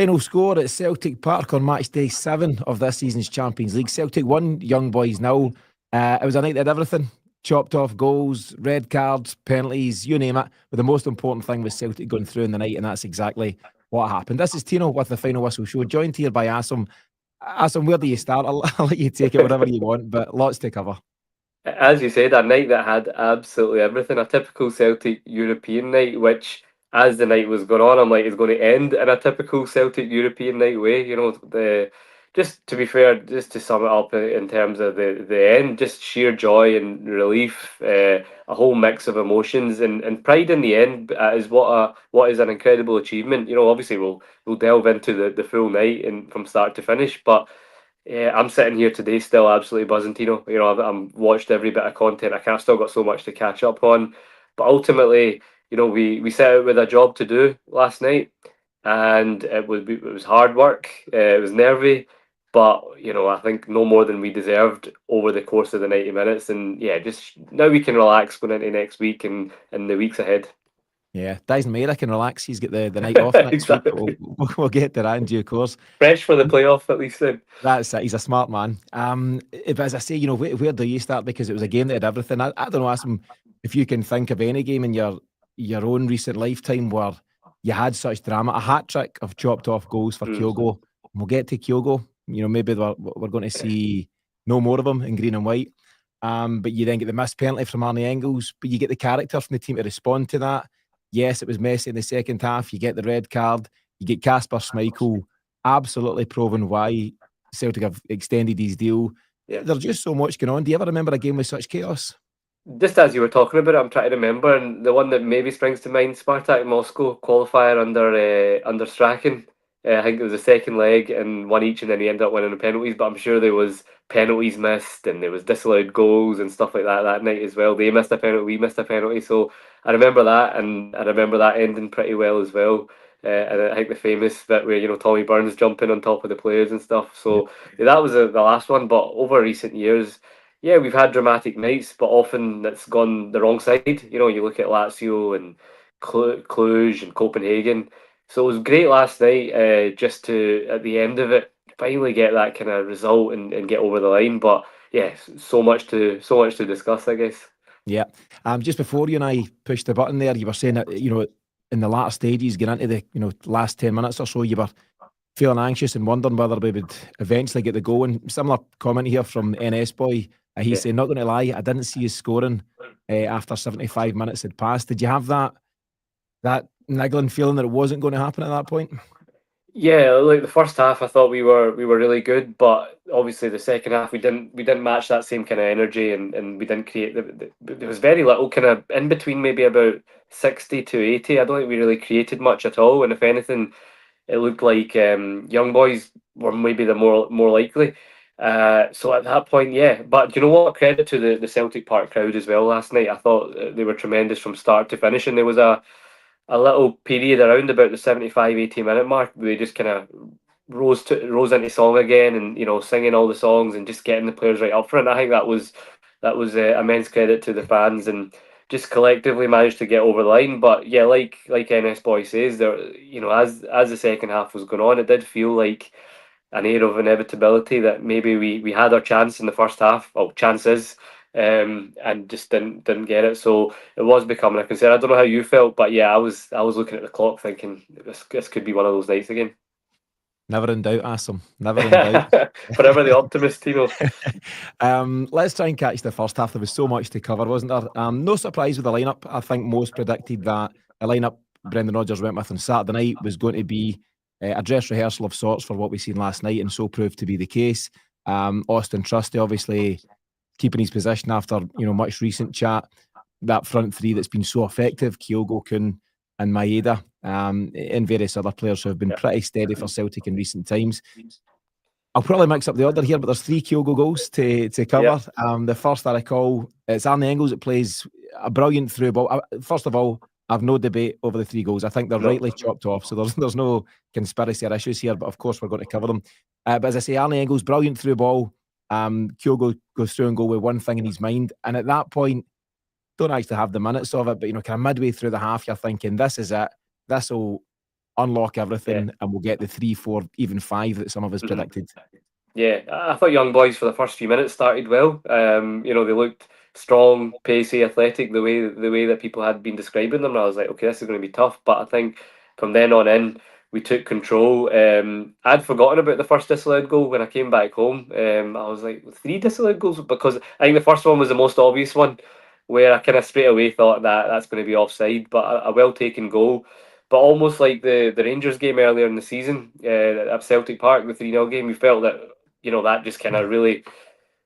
Final score at Celtic Park on match day 7 of this season's Champions League. Celtic 1, Young Boys 0. It was a night that had everything. Chopped off goals, red cards, penalties, you name it. But the most important thing was Celtic going through in the night, and that's exactly what happened. This is Tino with the Final Whistle Show, joined here by Asim. Asim, where do you start? I'll let you take it wherever you want, but lots to cover. As you said, a night that had absolutely everything. A typical Celtic European night, which, as the night was going on, I'm like, is going to end in a typical Celtic European night way. You know, just to be fair, just to sum it up in terms of the end, just sheer joy and relief, a whole mix of emotions and pride in the end is what is an incredible achievement. You know, obviously we'll delve into the full night and from start to finish, but. Yeah, I'm sitting here today still absolutely buzzing, Tino. You know, I've watched every bit of content. I've still got so much to catch up on. But ultimately, you know, we set out with a job to do last night, and it was hard work. It was nervy, but you know, I think no more than we deserved over the course of the 90 minutes. And yeah, just now we can relax going into next week and the weeks ahead. Yeah, Dyson Maeda can relax. He's got the night off next week. Exactly. We'll get to that in due course. Fresh for the playoff at least then. That's it. He's a smart man. But as I say, you know, where do you start? Because it was a game that had everything. I don't know, Asim, if you can think of any game in your own recent lifetime where you had such drama. A hat trick of chopped off goals for Kyogo. We'll get to Kyogo. You know, maybe we're going to see no more of him in green and white. But you then get the missed penalty from Arnie Engels. But you get the character from the team to respond to that. Yes, it was messy in the second half. You get the red card. You get Kasper Schmeichel absolutely proven why Celtic have extended his deal. Yeah. There's just so much going on. Do you ever remember a game with such chaos? Just as you were talking about it, I'm trying to remember, and the one that maybe springs to mind, Spartak Moscow qualifier under Strachan. I think it was the second leg and one each, and then he ended up winning the penalties. But I'm sure there was penalties missed, and there was disallowed goals and stuff like that night as well. They missed a penalty, we missed a penalty. So I remember that, and I remember that ending pretty well as well. And I think the famous bit where, you know, Tommy Burns jumping on top of the players and stuff. So yeah, that was the last one. But over recent years, yeah, we've had dramatic nights, but often it's gone the wrong side. You know, you look at Lazio and Cluj and Copenhagen. So it was great last night, just to at the end of it finally get that kind of result and get over the line. But yeah, so much to discuss, I guess. Yeah. Just before you and I pushed the button there, you were saying that, you know, in the latter stages, getting into the, you know, last 10 minutes or so, you were feeling anxious and wondering whether we would eventually get the goal. And similar comment here from NS Boy. He's saying, not going to lie, I didn't see you scoring after 75 minutes had passed. Did you have that niggling feeling that it wasn't going to happen at that point? Yeah, like the first half, I thought we were really good, but obviously the second half we didn't match that same kind of energy, and we didn't create there was very little kind of in between, maybe about 60 to 80. I don't think we really created much at all, and if anything, it looked like Young Boys were maybe the more likely. So at that point, yeah. But you know what? Credit to the Celtic Park crowd as well last night. I thought they were tremendous from start to finish, and there was a little period around about the 75, 80 minute mark where they just kind of rose into song again, and you know, singing all the songs and just getting the players right up front. I think that was immense credit to the fans, and just collectively managed to get over the line. But yeah, like NS Boy says, there, you know, as the second half was going on, it did feel like an air of inevitability that maybe we had our chance in the first half, well, chances, and just didn't get it. So it was becoming a concern. I don't know how you felt, but yeah, I was looking at the clock thinking this could be one of those nights again. Never in doubt, Asim. Never in doubt. Forever the optimist, Tino. Let's try and catch the first half. There was so much to cover, wasn't there? No surprise with the lineup. I think most predicted that the lineup Brendan Rodgers went with on Saturday night was going to be a dress rehearsal of sorts for what we seen last night, and so proved to be the case. Austin Trusty obviously keeping his position after, you know, much recent chat. That front three that's been so effective, Kyogo, Kun and Maeda, and various other players who have been pretty steady for Celtic in recent times. I'll probably mix up the order here, but there's 3 Kyogo goals to cover. The first I recall, it's Arnie Engels that plays a brilliant through ball. First of all, I've no debate over the 3 goals. I think they're rightly chopped off, so there's no conspiracy or issues here, but of course we're going to cover them. But as I say, Arnie Engels, brilliant through ball. Kyogo goes through and goal with one thing in his mind, and at that point, don't actually have the minutes of it, but you know, kind of midway through the half, you're thinking, this is it. This will unlock everything, and we'll get the 3, 4, even 5 that some of us predicted. Yeah, I thought young boys for the first few minutes started well. They looked strong, pacey, athletic, the way that people had been describing them. And I was like, okay, this is going to be tough. But I think from then on in, we took control. I'd forgotten about the first disallowed goal when I came back home. I was like, 3 disallowed goals? Because I think the first one was the most obvious one, where I kind of straight away thought that's going to be offside. But a well-taken goal. But almost like the Rangers game earlier in the season at Celtic Park, the 3-0 game, we felt that that just kind of really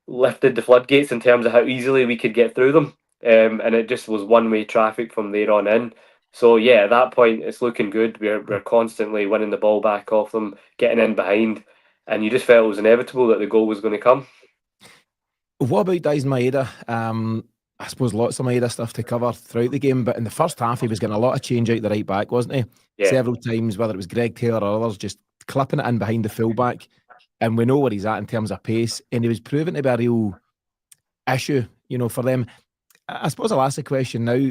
lifted the floodgates in terms of how easily we could get through them. And it just was one-way traffic from there on in. So yeah, at that point, it's looking good. We're constantly winning the ball back off them, getting in behind, and you just felt it was inevitable that the goal was going to come. What about Maeda? I suppose lots of Maeda stuff to cover throughout the game, but in the first half, he was getting a lot of change out the right back, wasn't he? Yeah. Several times, whether it was Greg Taylor or others, just clipping it in behind the fullback. And we know where he's at in terms of pace, and he was proven to be a real issue, for them. I suppose I'll ask the question now,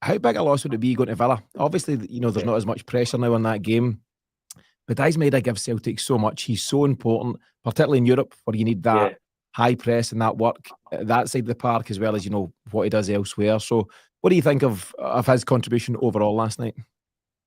how big a loss would it be going to Villa? Obviously, there's not as much pressure now on that game, but Maeda gives Celtic so much. He's so important, particularly in Europe, where you need that high press and that work at that side of the park, as well as, what he does elsewhere. So what do you think of his contribution overall last night?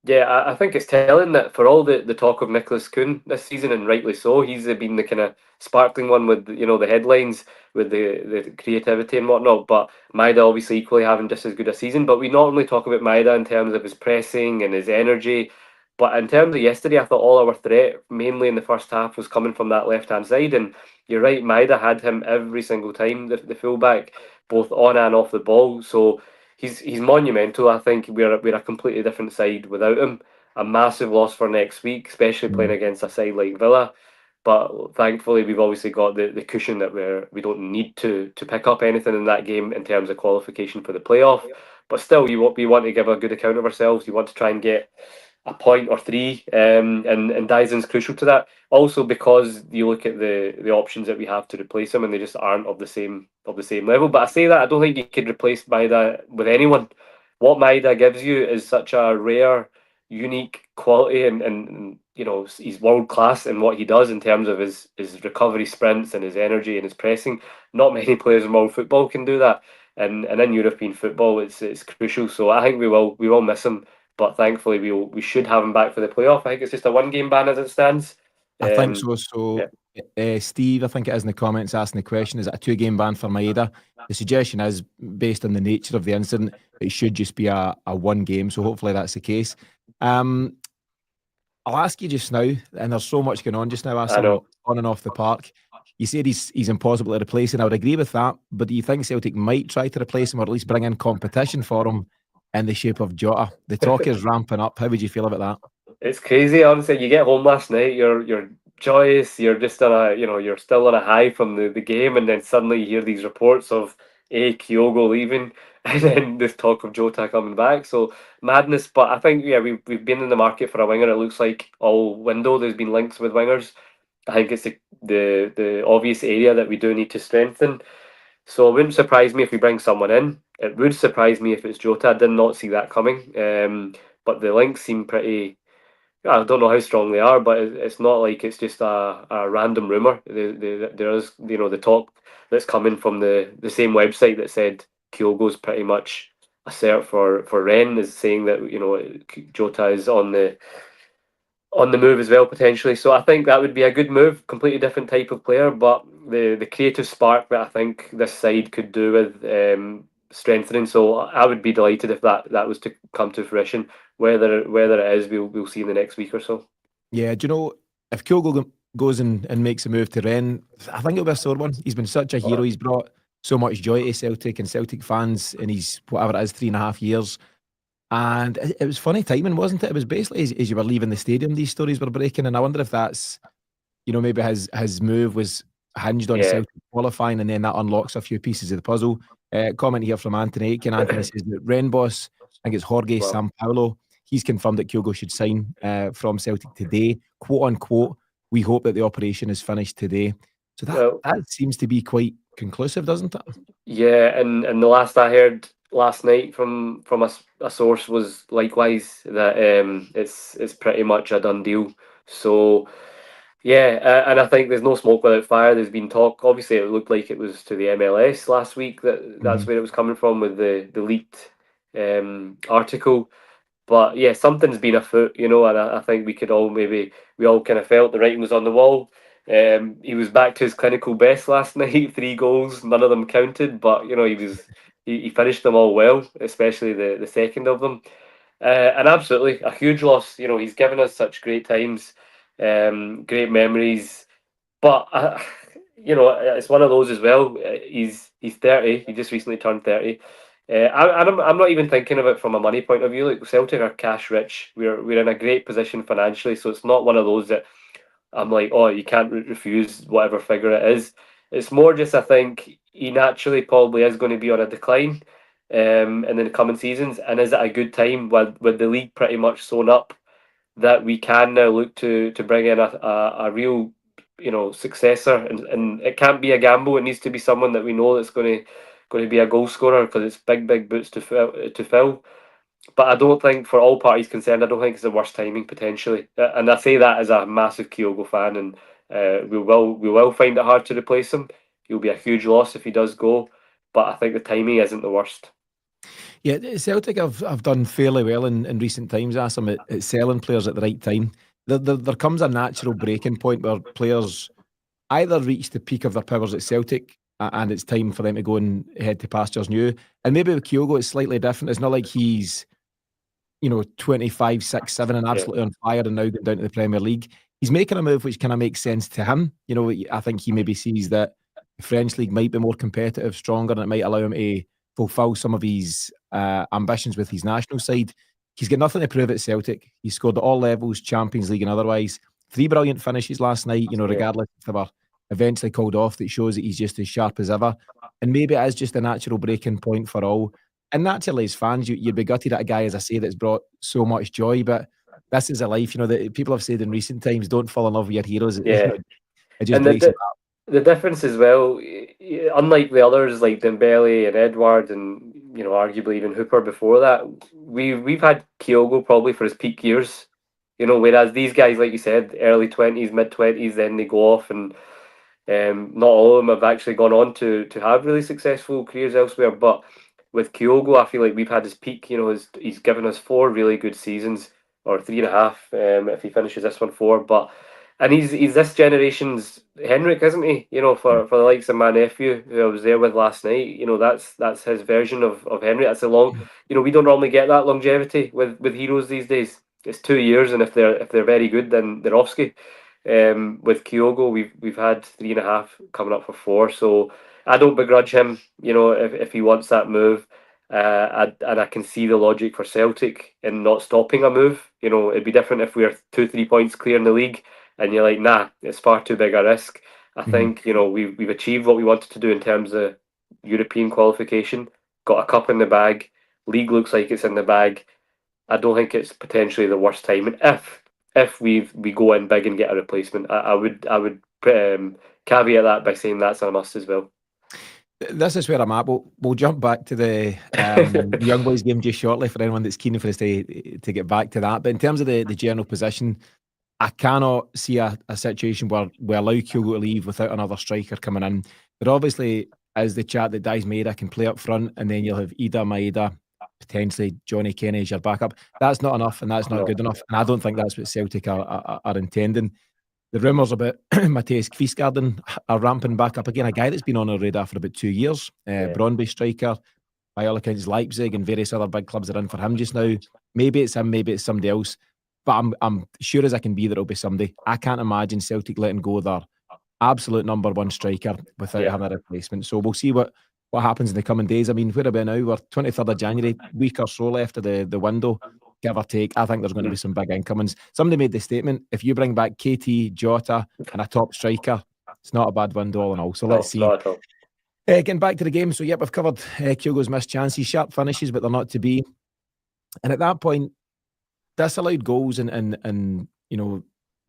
Yeah, I think it's telling that for all the talk of Nicholas Kuhn this season, and rightly so, he's been the kind of sparkling one with the headlines, with the creativity and whatnot. But Maeda obviously equally having just as good a season. But we not only talk about Maeda in terms of his pressing and his energy, but in terms of yesterday, I thought all our threat, mainly in the first half, was coming from that left-hand side. And you're right, Maeda had him every single time, the fullback, both on and off the ball. So he's monumental. I think we're a completely different side without him. A massive loss for next week, especially playing against a side like Villa. But thankfully, we've obviously got the cushion that we don't need to pick up anything in that game in terms of qualification for the playoff. But still, we want to give a good account of ourselves. You want to try and get a point or 3, and Dyson's crucial to that. Also, because you look at the options that we have to replace him, and they just aren't of the same level. But I say that I don't think you could replace Maeda with anyone. What Maeda gives you is such a rare, unique quality, and he's world class in what he does in terms of his recovery sprints and his energy and his pressing. Not many players in world football can do that, and in European football, it's crucial. So I think we will miss him. But thankfully, we should have him back for the playoff. I think it's just a 1-game ban as it stands. I think so. So, Steve, I think it is in the comments asking the question, is it a 2-game ban for Maeda? The suggestion is, based on the nature of the incident, it should just be a 1 game. So hopefully that's the case. I'll ask you just now, and there's so much going on just now, Asim, on and off the park. You said he's impossible to replace, and I would agree with that. But do you think Celtic might try to replace him, or at least bring in competition for him in the shape of Jota? The talk is ramping up. How would you feel about that? It's crazy, honestly. You get home last night, you're joyous, you're just on you're still on a high from the game, and then suddenly you hear these reports of Kyogo leaving, and then this talk of Jota coming back. So madness. But I think we've been in the market for a winger. It looks like all window there's been links with wingers. I think it's the obvious area that we do need to strengthen. So it wouldn't surprise me if we bring someone in. It would surprise me if it's Jota. I did not see that coming. But the links seem pretty. I don't know how strong they are, but it's not like it's just a random rumor. There is the talk that's coming from the same website that said Kyogo's pretty much a cert for Rennes, is saying that Jota is on the move as well potentially. So I think that would be a good move. Completely different type of player, but the creative spark that I think this side could do with strengthening. So I would be delighted if that was to come to fruition. Whether it is, we'll see in the next week or so. Yeah, do you know, if Kyogo goes and makes a move to Rennes, I think it'll be a sore one. He's been such a hero. He's brought so much joy to Celtic and Celtic fans in his, whatever it is, 3.5 years. And it was funny timing, wasn't it? It was basically as you were leaving the stadium, these stories were breaking. And I wonder if that's, maybe his move was hinged on Celtic qualifying, and then that unlocks a few pieces of the puzzle. Comment here from Anthony Aiken. Anthony says that Rennes boss, I think it's Jorge Sampaolo, he's confirmed that Kyogo should sign from Celtic today. Quote unquote, we hope that the operation is finished today. So that seems to be quite conclusive, doesn't it? Yeah, and the last I heard, last night from a source was likewise that it's pretty much a done deal. So yeah, and I think there's no smoke without fire. There's been talk. Obviously, it looked like it was to the MLS last week that's where it was coming from with the leaked article. But yeah, something's been afoot, and I think we all kind of felt the writing was on the wall. He was back to his clinical best last night, 3 goals, none of them counted, but he finished them all well, especially the second of them. And absolutely a huge loss. He's given us such great times, great memories. But it's one of those as well. He's 30. He just recently turned 30. I'm not even thinking of it from a money point of view. Like Celtic are cash rich. We're in a great position financially, so it's not one of those that I'm like, oh, you can't refuse whatever figure it is. It's more just I think he naturally probably is going to be on a decline, in the coming seasons. And is it a good time with the league pretty much sewn up that we can now look to bring in a real successor, and it can't be a gamble. It needs to be someone that we know that's going to be a goal scorer, because it's big boots to fill. But I don't think, for all parties concerned, I don't think it's the worst timing potentially. And I say that as a massive Kyogo fan, and we will find it hard to replace him. He'll be a huge loss if he does go, but I think the timing isn't the worst. Yeah, Celtic have done fairly well in recent times, Asim, at selling players at the right time. There comes a natural breaking point where players either reach the peak of their powers at Celtic and it's time for them to go and head to pastures new. And maybe with Kyogo, it's slightly different. It's not like he's 25, 6, 7 and Yeah. absolutely on fire and now going down to the Premier League. He's making a move which kind of makes sense to him. I think he maybe sees that the French league might be more competitive, stronger, and it might allow him to fulfil some of his ambitions with his national side. He's got nothing to prove at Celtic. He's scored at all levels, Champions League and otherwise. 3 brilliant finishes last night, regardless if they were eventually called off. That shows that he's just as sharp as ever. And maybe it is just a natural breaking point for all. And naturally, as fans, you'd be gutted at a guy, as I say, that's brought so much joy. But this is a life, that people have said in recent times, don't fall in love with your heroes. Yeah. It just And breaks you. the difference as well, unlike the others like Dembele and Edward, and arguably even Hooper before that, we've had Kyogo probably for his peak years. Whereas these guys, like you said, early 20s, mid 20s, then they go off, and not all of them have actually gone on to have really successful careers elsewhere. But with Kyogo, I feel like we've had his peak. He's given us 4 really good seasons, or 3.5, if he finishes this one 4. And he's this generation's Henrik, isn't he? For the likes of my nephew, who I was there with last night. That's his version of Henrik. That's a long. We don't normally get that longevity with heroes these days. It's 2 years, and if they're very good, then they're Offski. With Kyogo, we've had 3.5, coming up for 4. So I don't begrudge him. If he wants that move, and I can see the logic for Celtic in not stopping a move. It'd be different if we're 2-3 points clear in the league, and you're like, nah, it's far too big a risk. I think we've achieved what we wanted to do in terms of European qualification. Got a cup in the bag. League looks like it's in the bag. I don't think it's potentially the worst time. And if we go in big and get a replacement, I would caveat that by saying that's a must as well. This is where I'm at. We'll jump back to the Young Boys game just shortly for anyone that's keen for us to get back to that. But in terms of the general position, I cannot see a situation where we allow Kyogo to leave without another striker coming in. There obviously is the chat that Maeda can play up front, and then you'll have Idah, Maeda, potentially Johnny Kenny as your backup. That's not enough, and that's not good enough. And I don't think that's what Celtic are intending. The rumours about Matthias Kvisgaarden are ramping back up again. A guy that's been on our radar for about 2 years. Brøndby striker. By all accounts, Leipzig and various other big clubs are in for him just now. Maybe it's him, maybe it's somebody else. But I'm sure as I can be that it'll be somebody. I can't imagine Celtic letting go of their absolute number 1 striker without having a replacement. So we'll see what happens in the coming days. I mean, where are we now? We're 23rd of January, week or so left of the window, give or take. I think there's going to be some big incomings. Somebody made the statement, if you bring back KT, Jota and a top striker, it's not a bad window all in all. So let's see. Not at all. Getting back to the game. So, yep, we've covered Kyogo's missed chances, sharp finishes, but they're not to be. And at that point, disallowed goals and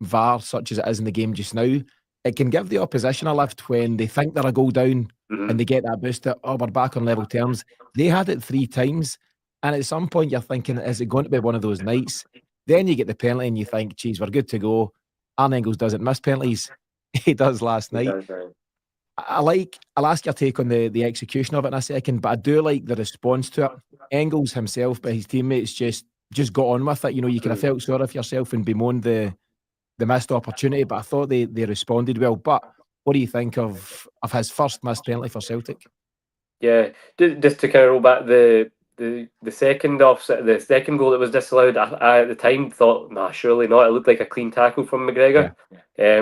VAR, such as it is in the game just now, it can give the opposition a lift when they think they're a goal down Mhm. and they get that boost that, oh, we're back on level terms. They had it 3 times, and at some point you're thinking, is it going to be one of those nights? Then you get the penalty and you think, geez, we're good to go. Arne Engels doesn't miss penalties. He does last He night. does, right. I'll ask your take on the execution of it in a second, but I do like the response to it. Engels himself, but his teammates just got on with it. You know, you could have felt sorry for yourself and bemoaned the missed opportunity, but I thought they responded well. But what do you think of his first missed penalty for Celtic? Yeah, just to kind of roll back the second the second goal that was disallowed. I at the time thought, nah, surely not. It looked like a clean tackle from McGregor.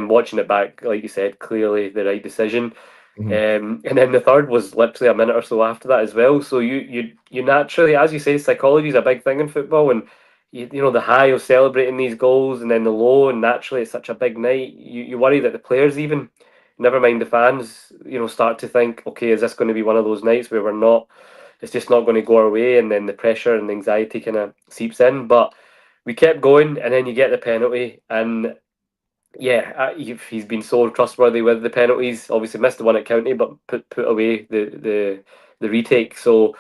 Watching it back, like you said, clearly the right decision. And then the third was literally a minute or so after that as well. So you naturally, as you say, psychology is a big thing in football, and you know the high of celebrating these goals, and then the low, and naturally it's such a big night. You worry that the players, even never mind the fans, start to think, okay, is this going to be one of those nights where we're not? It's just not going to go our way, and then the pressure and the anxiety kind of seeps in. But we kept going, and then you get the penalty, and yeah, he's been so trustworthy with the penalties. Obviously missed the one at County, but put away the retake. So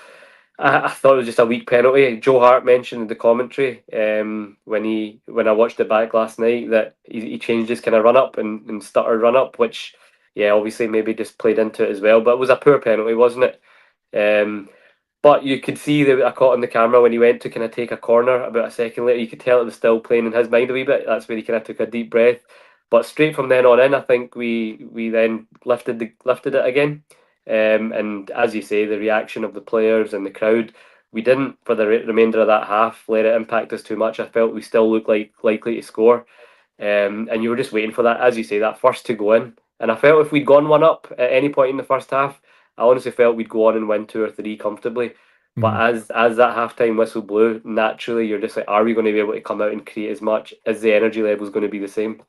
I thought it was just a weak penalty. Joe Hart mentioned in the commentary when I watched it back last night that he changed his kind of run up and stuttered run up, which yeah, obviously maybe just played into it as well. But it was a poor penalty, wasn't it? But you could see that I caught on the camera when he went to kind of take a corner about a second later. You could tell it was still playing in his mind a wee bit. That's where he kind of took a deep breath. But straight from then on in, I think we then lifted it again. And as you say, the reaction of the players and the crowd, we didn't for the remainder of that half let it impact us too much. I felt we still looked like likely to score, and you were just waiting for that, as you say, that first to go in. And I felt if we'd gone one up at any point in the first half, I honestly felt we'd go on and win 2 or 3 comfortably. But as that halftime whistle blew, naturally you're just like, are we going to be able to come out and create as much? As the energy level is going to be the same?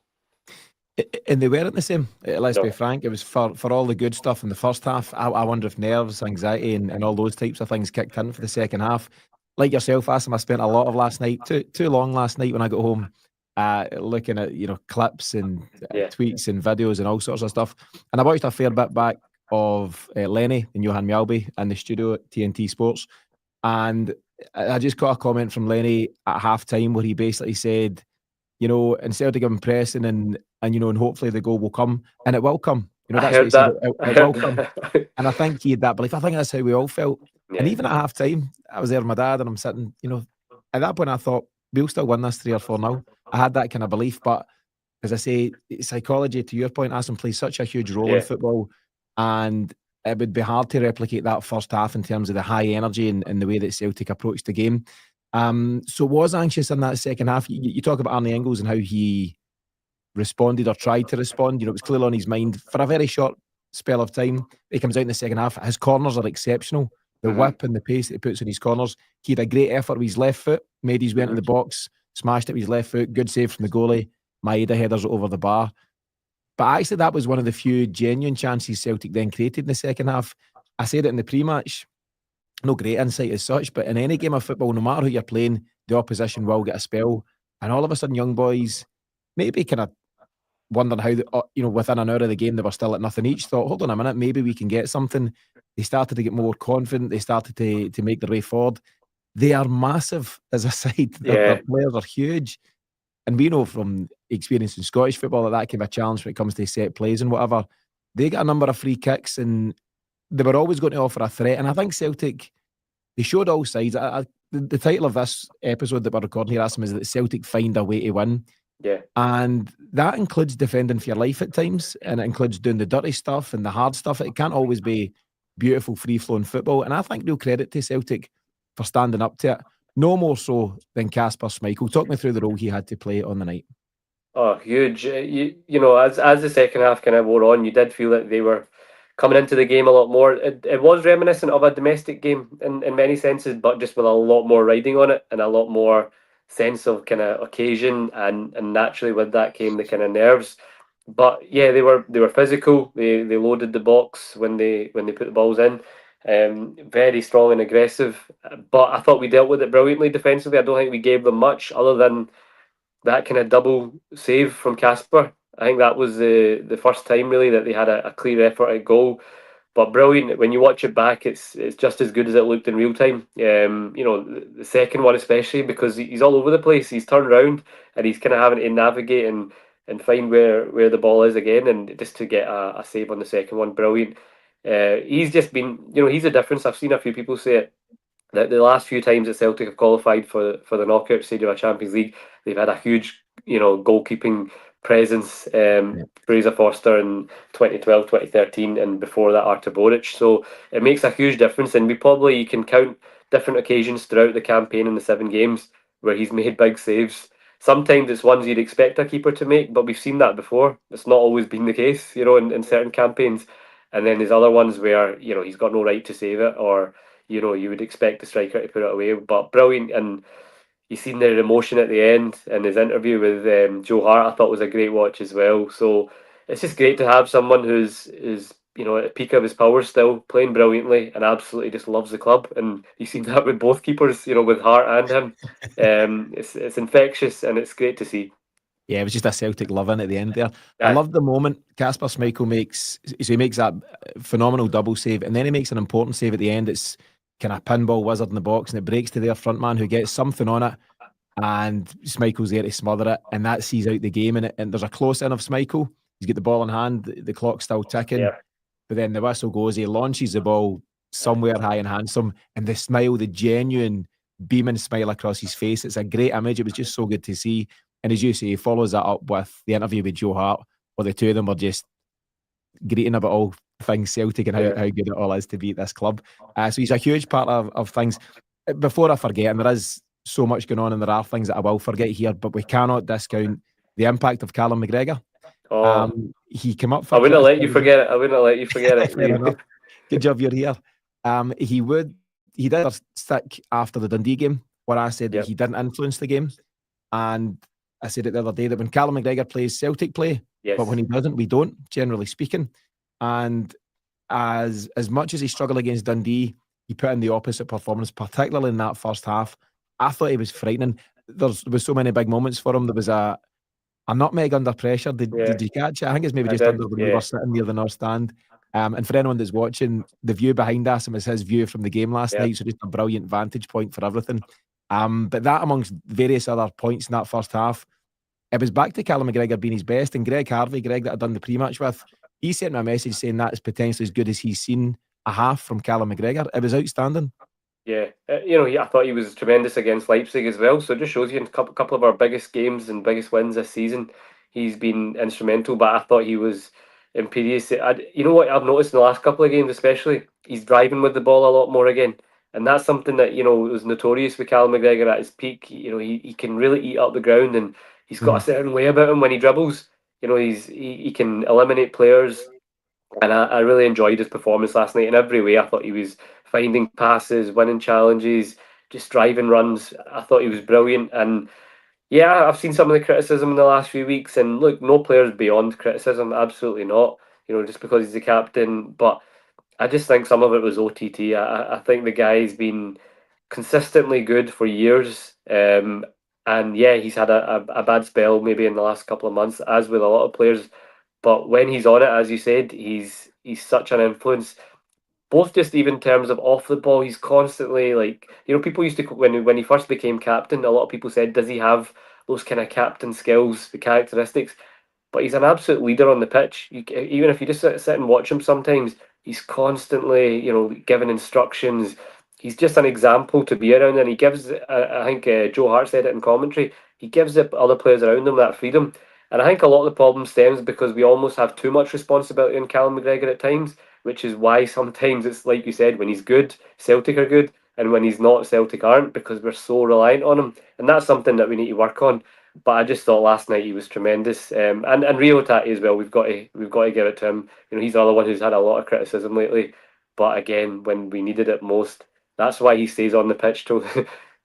And they weren't the same. Let's No. be frank. It was for all the good stuff in the first half. I wonder if nerves, anxiety, and all those types of things kicked in for the second half. Like yourself, Asim, I spent a lot of last night, too long last night when I got home, looking at clips and Yeah. tweets and videos and all sorts of stuff. And I watched a fair bit back of Lenny and Johan Mjalby in the studio at TNT Sports, and I just got a comment from Lenny at half time where he basically said, in Celtic I'm pressing and and hopefully the goal will come, and it will come. I That's what he heard said. that. It will come. And I think he had that belief. I think that's how we all felt. And Yeah. even at half time, I was there with my dad and I'm sitting, at that point I thought, we'll still win this 3 or 4 now. I had that kind of belief. But as I say, psychology, to your point, Aston, plays such a huge role in Yeah. football. And it would be hard to replicate that first half in terms of the high energy and the way that Celtic approached the game. So was anxious in that second half. You talk about Arne Engels and how he responded or tried to respond. It was clearly on his mind for a very short spell of time. He comes out in the second half. His corners are exceptional. The whip and the pace that he puts in his corners. He had a great effort with his left foot, made his way into the box, smashed it with his left foot. Good save from the goalie. Maeda headers it over the bar. But actually, that was one of the few genuine chances Celtic then created in the second half. I said it in the pre-match. No great insight as such, but in any game of football, no matter who you're playing, the opposition will get a spell. And all of a sudden, young boys, maybe kind of wondering how, within an hour of the game, they were still at nothing each, thought, hold on a minute, maybe we can get something. They started to get more confident. They started to make their way forward. They are massive as a side. Their players are huge. And we know from experience in Scottish football that can be a challenge when it comes to set plays and whatever. They got a number of free kicks and they were always going to offer a threat. And I think Celtic, they showed all sides. The title of this episode that we're recording here, Asim, is that Celtic find a way to win. Yeah. And that includes defending for your life at times, and it includes doing the dirty stuff and the hard stuff. It can't always be beautiful, free-flowing football. And I think real credit to Celtic for standing up to it. No more so than Kasper Schmeichel. Talk me through the role he had to play on the night. Oh, huge. As the second half kind of wore on, you did feel that they were coming into the game a lot more. It was reminiscent of a domestic game in many senses, but just with a lot more riding on it and a lot more sense of kind of occasion, and naturally with that came the kind of nerves. But yeah, they were physical. They loaded the box when they put the balls in. Very strong and aggressive. But I thought we dealt with it brilliantly defensively. I don't think we gave them much other than that kind of double save from Kasper. I think that was the first time really that they had a clear effort at goal. But brilliant. When you watch it back, it's just as good as it looked in real time. The second one especially, because he's all over the place. He's turned around and he's kind of having to navigate and find where the ball is again, and just to get a save on the second one, brilliant. He's just been, he's a difference. I've seen a few people say it, that the last few times that Celtic have qualified for the knockout stage of a Champions League, they've had a huge, goalkeeping presence. Fraser Forster in 2012, 2013, and before that Artur Boric. So it makes a huge difference, and you can count different occasions throughout the campaign in the 7 games where he's made big saves. Sometimes it's ones you'd expect a keeper to make, but we've seen that before. It's not always been the case, in certain campaigns. And then there's other ones where, he's got no right to save it, or, you would expect the striker to put it away. But brilliant. And you seen the emotion at the end, and his interview with Joe Hart, I thought was a great watch as well. So it's just great to have someone who's at the peak of his powers still, playing brilliantly and absolutely just loves the club. And you've seen that with both keepers, with Hart and him. It's infectious, and it's great to see. Yeah, it was just a Celtic love-in at the end there. I Aye. love the moment Kasper Schmeichel makes that phenomenal double save, and then he makes an important save at the end. It's kind of pinball wizard in the box, and it breaks to their front man who gets something on it, and Schmeichel's there to smother it, and that sees out the game. And there's a close-in of Schmeichel. He's got the ball in hand, the clock's still ticking, Yeah. but then the whistle goes, he launches the ball somewhere high and handsome, and the smile, the genuine beaming smile across his face, it's a great image. It was just so good to see. And as you say, he follows that up with the interview with Joe Hart, where the two of them were just greeting about all things Celtic and how good it all is to be at this club. So he's a huge part of things. Before I forget, and there is so much going on, and there are things that I will forget here, but we cannot discount the impact of Callum McGregor. He came up for I wouldn't let you forget it. I wouldn't let you forget it. Fair enough. Good job you're here. He did stick after the Dundee game, where I said that he didn't influence the game. And I said it the other day that when Callum McGregor plays, Celtic play, but when he doesn't, we don't, generally speaking. And as much as he struggled against Dundee, he put in the opposite performance, particularly in that first half. I thought he was frightening. There was so many big moments for him. There was a nutmeg under pressure. Did you catch it? I think it's maybe just under when we were sitting near the North Stand. And for anyone that's watching, the view behind us is his view from the game last night, so just a brilliant vantage point for everything. But that, amongst various other points in that first half, it was back to Callum McGregor being his best. And Greg that I'd done the pre-match with, he sent me a message saying that is potentially as good as he's seen a half from Callum McGregor. It was outstanding. Yeah, I thought he was tremendous against Leipzig as well. So it just shows you in a couple of our biggest games and biggest wins this season, he's been instrumental. But I thought he was imperious. You know what I've noticed in the last couple of games, especially, he's driving with the ball a lot more again. And that's something that, was notorious with Callum McGregor at his peak. He can really eat up the ground, and he's got a certain way about him when he dribbles. He can eliminate players. And I really enjoyed his performance last night in every way. I thought he was finding passes, winning challenges, just driving runs. I thought he was brilliant. And yeah, I've seen some of the criticism in the last few weeks. And look, no player's beyond criticism. Absolutely not. Just because he's the captain. But I just think some of it was OTT. I think the guy's been consistently good for years. And yeah, he's had a bad spell maybe in the last couple of months, as with a lot of players. But when he's on it, as you said, he's such an influence. Both just even in terms of off the ball, he's constantly people used to, when he first became captain, a lot of people said, does he have those kind of captain skills, the characteristics? But he's an absolute leader on the pitch. Even if you just sit and watch him sometimes, he's constantly, giving instructions. He's just an example to be around, and he gives, I think Joe Hart said it in commentary, he gives the other players around him that freedom. And I think a lot of the problem stems because we almost have too much responsibility on Callum McGregor at times, which is why sometimes it's like you said, when he's good, Celtic are good, and when he's not, Celtic aren't, because we're so reliant on him. And that's something that we need to work on. But I just thought last night he was tremendous, and Rio Hatate as well. We've got to give it to him. He's the other one who's had a lot of criticism lately. But again, when we needed it most, that's why he stays on the pitch till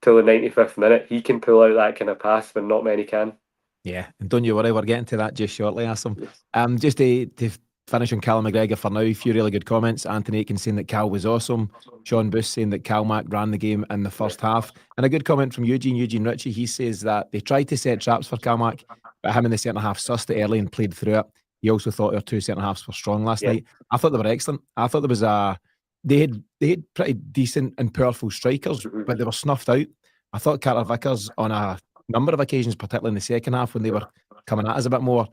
till the 95th minute. He can pull out that kind of pass when not many can. Yeah, and don't you worry, we're getting to that just shortly, Asim. Just to finish on Callum McGregor for now, a few really good comments. Anthony Aiken saying that Cal was awesome. Sean Booth saying that Cal Mack ran the game in the first half. And a good comment from Eugene Ritchie. He says that they tried to set traps for Cal Mack, but him in the centre half sussed it early and played through it. he also thought our two centre halves were strong last Yeah. night. I thought they were excellent. I thought there was they had pretty decent and powerful strikers, but they were snuffed out. I thought Carter Vickers on a number of occasions, particularly in the second half when they were coming at us a bit more,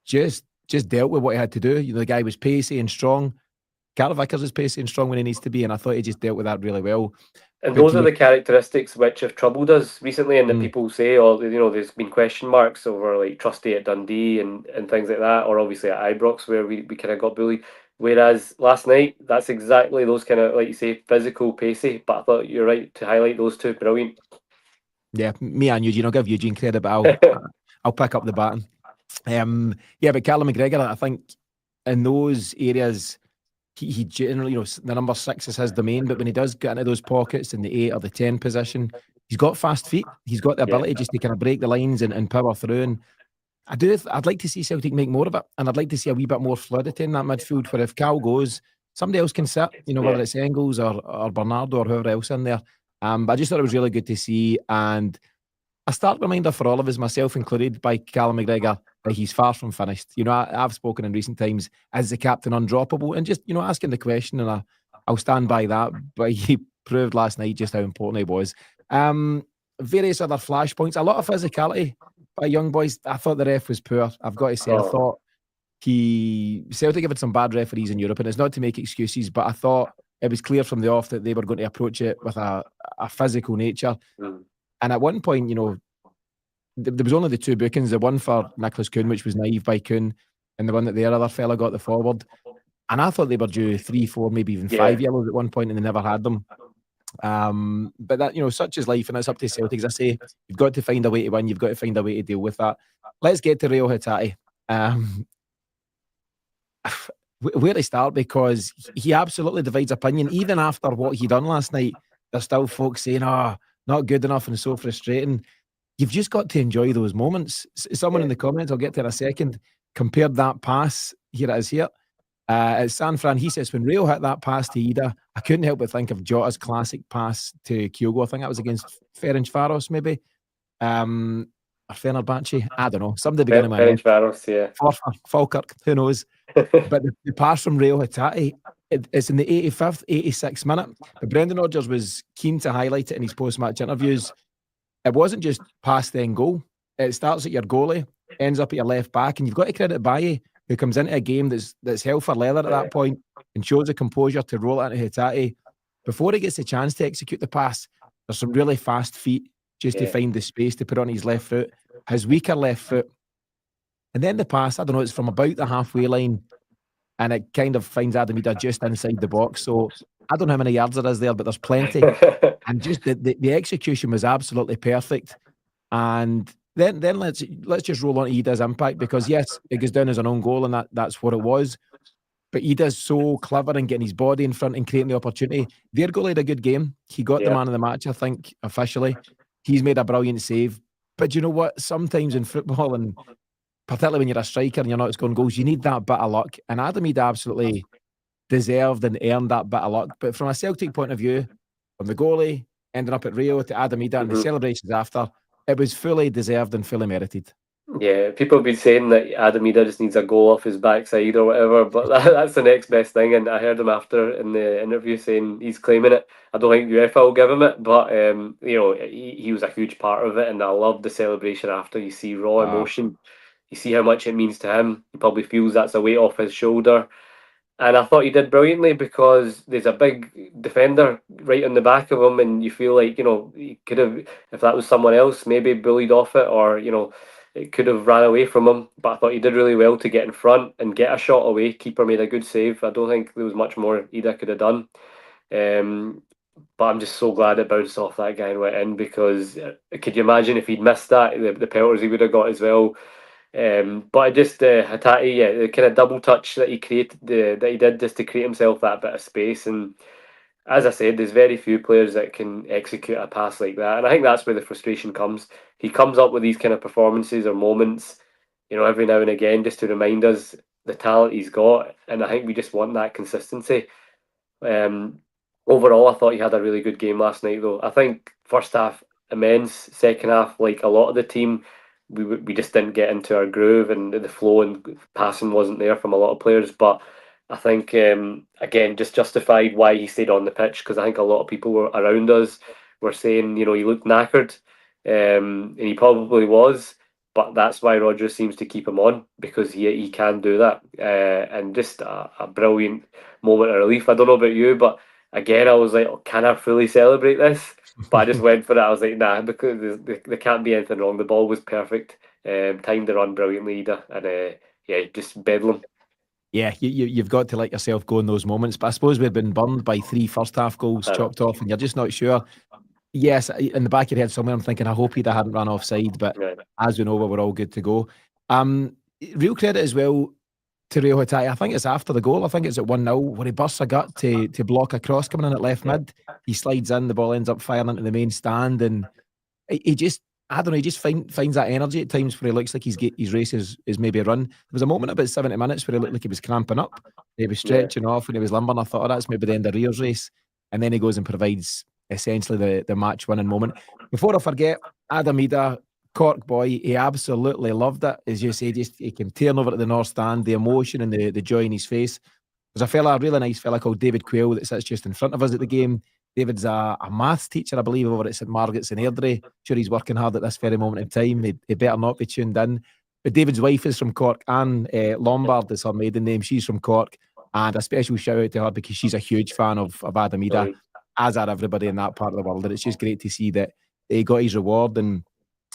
just dealt with what he had to do. You know, the guy was pacey and strong. Carter Vickers is pacey and strong when he needs to be, and I thought he just dealt with that really well. And But those are the characteristics which have troubled us recently, and that people say, oh, you know, there's been question marks over like Trusty at Dundee and things like that, or obviously at Ibrox where we kind of got bullied. Whereas last night, that's exactly those kind of, like you say, physical, pacey. But I thought you're right to highlight those two. Brilliant. Yeah, me and Eugene. I'll give Eugene credit, but I'll pick up the baton. Yeah, but Callum McGregor, I think in those areas, he generally, you know, the number 6 is his domain, but when he does get into those pockets in the 8 or the 10 position, he's got fast feet. He's got the ability just to kind of break the lines and power through. And I'd like to see Celtic make more of it, and I'd like to see a wee bit more fluidity in that midfield. Where if Cal goes, somebody else can sit. You know, whether it's Engels or Bernardo or whoever else in there. But I just thought it was really good to see, and a stark reminder for all of us, myself included, by Callum McGregor, that he's far from finished. You know, I've spoken in recent times as the captain undroppable, and just, you know, asking the question, and I'll stand by that. But he proved last night just how important he was. Various other flashpoints, a lot of physicality by young boys. I thought the ref was poor. I've got to say, I thought Celtic have had some bad referees in Europe, and it's not to make excuses, but I thought it was clear from the off that they were going to approach it with a physical nature. And at one point, you know, there was only the 2 bookings, the one for Nicholas Kuhn, which was naive by Kuhn, and the one that the other fella got the forward. And I thought they were due 3, 4, maybe even 5 yellows at one point, and they never had them. But that, you know, such is life, and it's up to Celtic. As I say, you've got to find a way to win. You've got to find a way to deal with that. Let's get to Rio Hatate. Where to start, because he absolutely divides opinion. Even after what he done last night, there's still folks saying, not good enough and so frustrating. You've just got to enjoy those moments. Someone in the comments, I'll get to in a second, compared that pass, here it is here, at San Fran. He says, when Rio hit that pass to Idah, I couldn't help but think of Jota's classic pass to Kyogo. I think that was against Ferencvaros, maybe. Or Fenerbahce, I don't know. Somebody beginning with Ferencvaros, yeah. Falkirk, who knows? But the pass from Rio Hatate, it's in the 85th, 86th minute. But Brendan Rodgers was keen to highlight it in his post-match interviews. It wasn't just pass then goal. It starts at your goalie, ends up at your left back, and you've got to credit Baye, who comes into a game that's hell for leather at that point and shows the composure to roll it into Hatate. Before he gets the chance to execute the pass, there's some really fast feet just to find the space to put on his left foot, his weaker left foot. And then the pass, I don't know, it's from about the halfway line, and it kind of finds Adam Idah just inside the box. So I don't know how many yards there is there, but there's plenty. And just the execution was absolutely perfect. And then let's just roll on to Idah's impact, because yes, it goes down as an own goal, and that's what it was. But Idah's so clever in getting his body in front and creating the opportunity. Their goalie had a good game. He got the man of the match, I think, officially. He's made a brilliant save. But you know what? Sometimes in football, and particularly when you're a striker and you're not scoring goals, you need that bit of luck. And Adam Idah absolutely deserved and earned that bit of luck. But from a Celtic point of view, from the goalie ending up at Rio to Adam Idah and the celebrations after, it was fully deserved and fully merited. Yeah, people have been saying that Adam Idah just needs a goal off his backside or whatever, but that's the next best thing. And I heard him after in the interview saying he's claiming it. I don't think UEFA will give him it, but you know, he was a huge part of it, and I love the celebration after. You see raw emotion, you see how much it means to him. He probably feels that's a weight off his shoulder. And I thought he did brilliantly, because there's a big defender right on the back of him, and you feel like, you know, he could have, if that was someone else, maybe bullied off it, or, you know, it could have ran away from him. But I thought he did really well to get in front and get a shot away. Keeper made a good save. I don't think there was much more Idah could have done. But I'm just so glad it bounced off that guy and went in, because could you imagine if he'd missed that, the penalties he would have got as well. But I just Hatate, the kind of double touch that he created, that he did just to create himself that bit of space. And as I said, there's very few players that can execute a pass like that, and I think that's where the frustration comes. He comes up with these kind of performances or moments, you know, every now and again, just to remind us the talent he's got, and I think we just want that consistency. Overall, I thought he had a really good game last night, though. I think first half immense, second half, like a lot of the team, we just didn't get into our groove, and the flow and passing wasn't there from a lot of players. But I think, again, just justified why he stayed on the pitch, because I think a lot of people were around us were saying, he looked knackered, and he probably was. But that's why Rodgers seems to keep him on, because he can do that. And just a brilliant moment of relief. I don't know about you, but again, I was like, can I fully celebrate this? But I just went for it. I was like, nah, because there can't be anything wrong. The ball was perfect. Timed the run brilliantly, Idah, and just bedlam. Yeah, you've got to let yourself go in those moments. But I suppose we've been burned by 3 first-half goals chopped off, and you're just not sure. Yes, in the back of your head somewhere, I'm thinking, I hope Idah hadn't run offside, but as we know, we're all good to go. Real credit as well to Hatate. I think it's after the goal. I think it's at 1-0 where he bursts a gut to block a cross coming in at left mid. He slides in, the ball ends up firing into the main stand, and he just, I don't know, he just finds that energy at times where he looks like his race is maybe a run. There was a moment about 70 minutes where he looked like he was cramping up. He was stretching off and he was limbering. I thought, oh, that's maybe the end of Rio's race. And then he goes and provides essentially the match-winning moment. Before I forget, Idah, Cork boy, he absolutely loved it. As you say, just he came tearing over to the North Stand, the emotion and the joy in his face. There's a really nice fella called David Quayle that sits just in front of us at the game. David's a maths teacher, I believe, over at St Margaret's in Airdrie. Sure, he's working hard at this very moment in time. He better not be tuned in. But David's wife is from Cork, and Lombard is her maiden name. She's from Cork, and a special shout out to her because she's a huge fan of Idah, as are everybody in that part of the world. And it's just great to see that he got his reward. And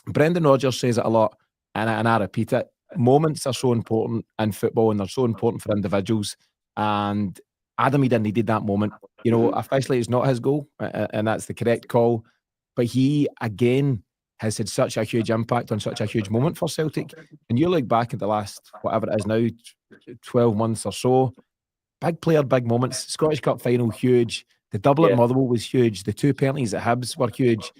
Brendan Rodgers says it a lot, and I repeat it. Moments are so important in football, and they're so important for individuals. And Idah needed that moment. Officially it's not his goal, and that's the correct call. But he, again, has had such a huge impact on such a huge moment for Celtic. And you look back at the last, whatever it is now, 12 months or so, big player, big moments. Scottish Cup final, huge. The double at Motherwell was huge. The 2 penalties at Hibs were huge.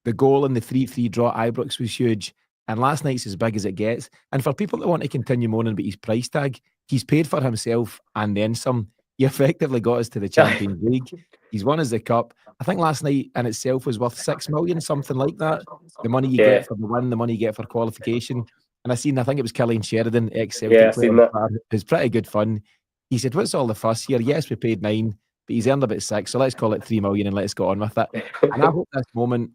The goal in the 3-3 draw at Ibrox was huge. And last night's as big as it gets. And for people that want to continue moaning about his price tag, he's paid for himself and then some. He effectively got us to the Champions League. He's won us the Cup. I think last night in itself was worth 6 million, something like that. The money you get for the win, the money you get for qualification. And I think it was Killian Sheridan, ex-Celtic player. It was pretty good fun. He said, what's all the fuss here? Yes, we paid 9, but he's earned about 6, so let's call it 3 million and let's go on with it. And I hope this moment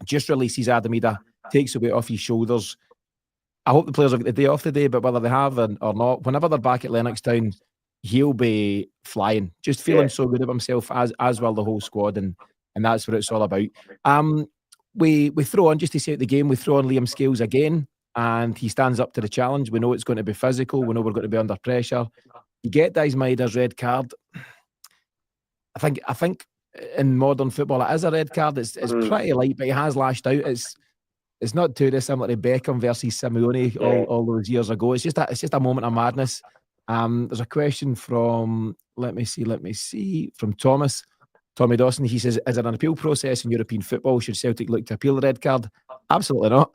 just releases Idah, takes the weight off his shoulders. I hope the players have got the day off today, but whether they have or not, whenever they're back at Lennoxtown, he'll be flying, just feeling so good of himself, as well the whole squad, and that's what it's all about. We throw on, just to say at the game, we throw on Liam Scales again, and he stands up to the challenge. We know it's going to be physical. We know we're going to be under pressure. You get Maeda's red card. I think in modern football it is a red card. It's pretty light, but he has lashed out. It's not too dissimilar to Beckham versus Simeone all those years ago. It's just a moment of madness. There's a question from, let me see, from Tommy Dawson. He says, is there an appeal process in European football? Should Celtic look to appeal the red card? Absolutely not.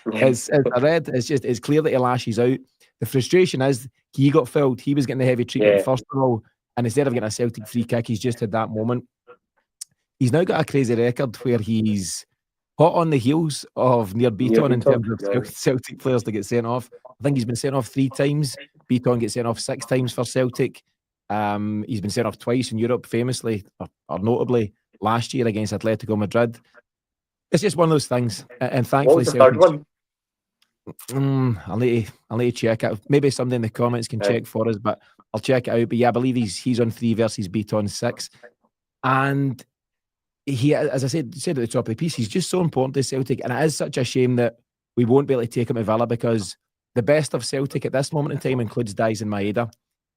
It's a red. It's clear that he lashes out. The frustration is he got fouled. He was getting the heavy treatment first of all, and instead of getting a Celtic free kick, he's just had that moment. He's now got a crazy record where he's hot on the heels of Near Beaton in terms of Celtic players to get sent off. I think he's been sent off 3 times. Beaton gets sent off 6 times for Celtic. He's been sent off twice in Europe, famously or notably last year against Atletico Madrid. It's just one of those things, and thankfully, what was the third one? I'll need to check it. Maybe somebody in the comments can check for us, but I'll check it out. But yeah, I believe he's on 3 versus Beaton 6, and he, as I said at the top of the piece, he's just so important to Celtic, and it is such a shame that we won't be able to take him to Villa, because the best of Celtic at this moment in time includes Dies and Maeda.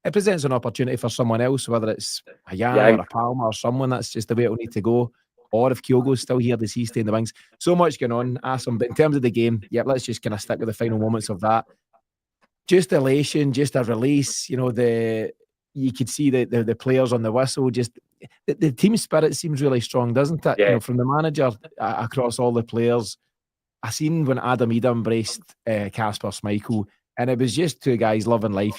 It presents an opportunity for someone else, whether it's a Jan or a Palmer or someone. That's just the way it'll need to go. Or if Kyogo's still here, does he stay in the wings? So much going on, Asim. But in terms of the game, let's just kind of stick with the final moments of that. Just elation, just a release. You could see the players on the whistle. Just the team spirit seems really strong, doesn't it? Yeah. From the manager across all the players. I seen when Idah embraced Kasper Schmeichel, and it was just 2 guys loving life.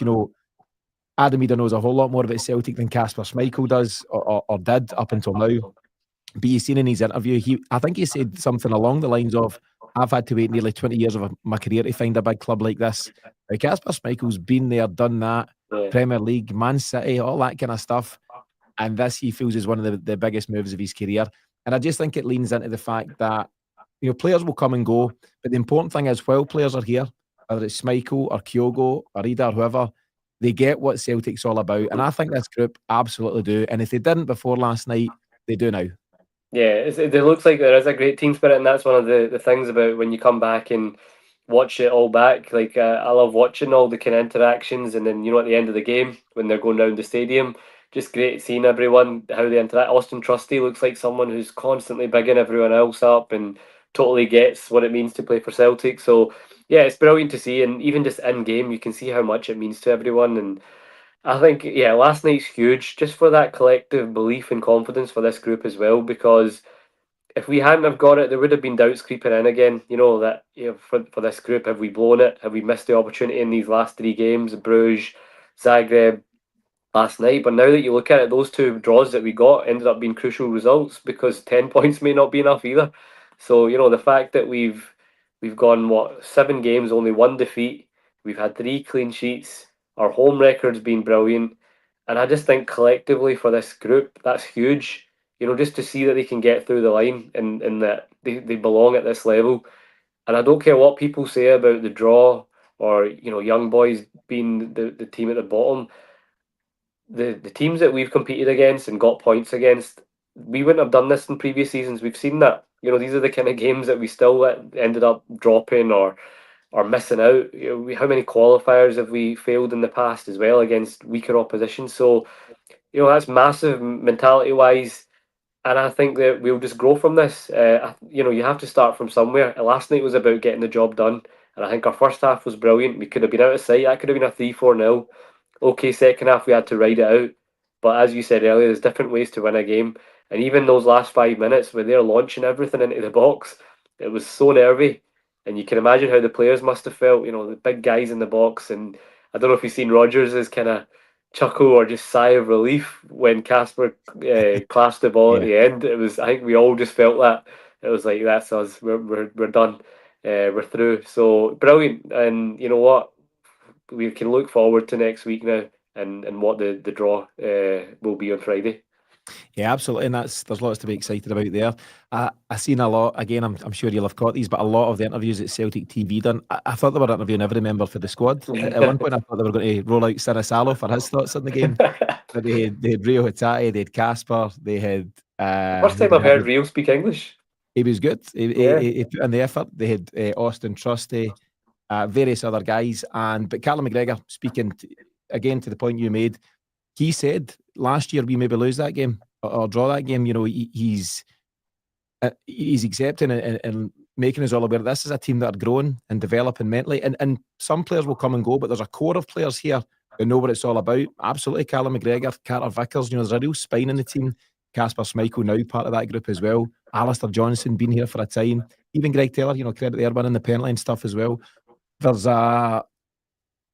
Idah knows a whole lot more about Celtic than Kasper Schmeichel does, or did up until now. But you've seen in his interview, I think he said something along the lines of, I've had to wait nearly 20 years of my career to find a big club like this. Kasper Schmeichel's been there, done that, Premier League, Man City, all that kind of stuff. And this he feels is one of the biggest moves of his career. And I just think it leans into the fact that, players will come and go, but the important thing is while players are here, whether it's Schmeichel or Kyogo or Idah or whoever, they get what Celtic's all about. And I think this group absolutely do. And if they didn't before last night, they do now. Yeah, it looks like there is a great team spirit, and that's one of the things about when you come back and watch it all back. Like I love watching all the kind of interactions, and then at the end of the game when they're going around the stadium, just great seeing everyone how they interact. Austin Trusty looks like someone who's constantly bigging everyone else up and totally gets what it means to play for Celtic. So yeah, it's brilliant to see, and even just in game, you can see how much it means to everyone. And I think, yeah, last night's huge just for that collective belief and confidence for this group as well. Because if we hadn't have got it, there would have been doubts creeping in again. That for this group, have we blown it? Have we missed the opportunity in these last three games? Bruges, Zagreb, last night. But now that you look at it, those two draws that we got ended up being crucial results because 10 points may not be enough either. So the fact that we've gone 7 games, only one defeat. We've had 3 clean sheets. Our home record's been brilliant, and I just think collectively for this group, that's huge. Just to see that they can get through the line and that they belong at this level. And I don't care what people say about the draw or young boys being the team at the bottom. The teams that we've competed against and got points against, we wouldn't have done this in previous seasons. We've seen that. These are the kind of games that we still ended up dropping or missing out. How many qualifiers have we failed in the past as well against weaker opposition? So, that's massive mentality wise. And I think that we'll just grow from this. You have to start from somewhere. Last night was about getting the job done. And I think our first half was brilliant. We could have been out of sight. That could have been a 3-4-0. Okay, second half we had to ride it out. But as you said earlier, there's different ways to win a game. And even those last 5 minutes when they're launching everything into the box, it was so nervy. And you can imagine how the players must have felt, the big guys in the box. And I don't know if you've seen Rodgers' kind of chuckle or just sigh of relief when Kasper clasped the ball at the end. I think we all just felt that. It was like, that's us. We're done. We're through. So brilliant. And you know what? We can look forward to next week now and what the draw will be on Friday. Yeah, absolutely, and there's lots to be excited about there. I seen a lot. Again, I'm sure you'll have caught these, but a lot of the interviews that Celtic TV done, I thought they were interviewing every member for the squad. At one point, I thought they were going to roll out Sinisallo for his thoughts on the game. But they had Rio Hatate, they had Kasper, they had. First time I've heard Rio speak English. He was good. He put in the effort. They had Austin Trusty, various other guys, but Callum McGregor speaking again to the point you made. He said last year we maybe lose that game or draw that game. He's accepting and making us all aware this is a team that are growing and developing mentally. And some players will come and go, but there's a core of players here who know what it's all about. Absolutely, Callum McGregor, Carter Vickers. There's a real spine in the team. Kasper Schmeichel now part of that group as well. Alistair Johnson been here for a time. Even Greg Taylor, credit there winning the penalty and stuff as well.